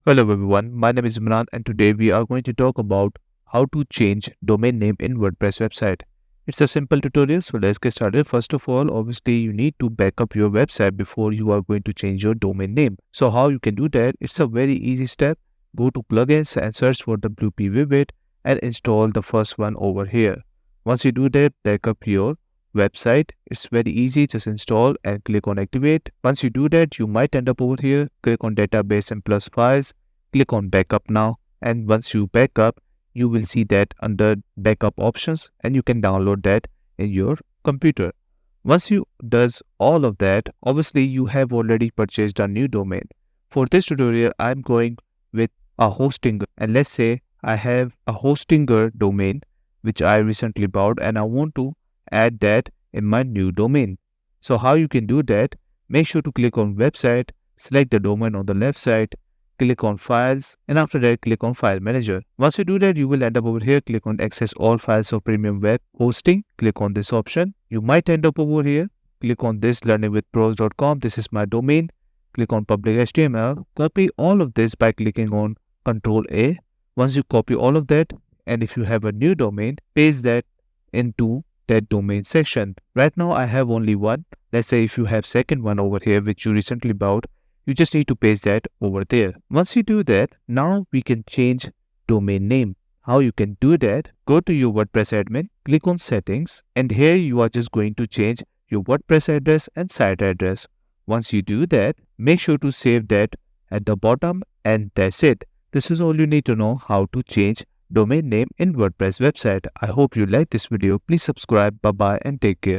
Hello everyone, my name is Imran and today we are going to talk about how to change domain name in WordPress website. It's a simple tutorial, so let's get started. First of all, obviously you need to back up your website before you are going to change your domain name. So how you can do that? It's a very easy step. Go to plugins and search for WP Vivid and install the first one over here. Once you do that, back up your website. It's very easy, just install and click on activate. Once you do that, you might end up over here. Click on database and plus files. Click on backup now, and once you backup, you will see that under backup options and you can download that in your computer. Once you does all of that, obviously you have already purchased a new domain. For this tutorial, I'm going with a hosting, and let's say I have a hostinger domain which I recently bought and I want to add that in my new domain. So how you can do that? Make sure to click on website, select the domain on the left side, click on files, and after that click on file manager. Once you do that, you will end up over here. Click on access all files of premium web hosting. Click on this option. You might end up over here. Click on this learningwithpros.com. This is my domain. Click on public HTML. Copy all of this by clicking on Ctrl A. Once you copy all of that, and if you have a new domain, paste that into that domain section. Right now I have only one. Let's say if you have second one over here which you recently bought, you just need to paste that over there. Once you do that, now we can change domain name. How you can do that? Go to your WordPress admin, click on settings, and here you are just going to change your WordPress address and site address. Once you do that, make sure to save that at the bottom, and that's it. This is all you need to know how to change domain name in WordPress website. I hope you like this video. Please subscribe. Bye bye and take care.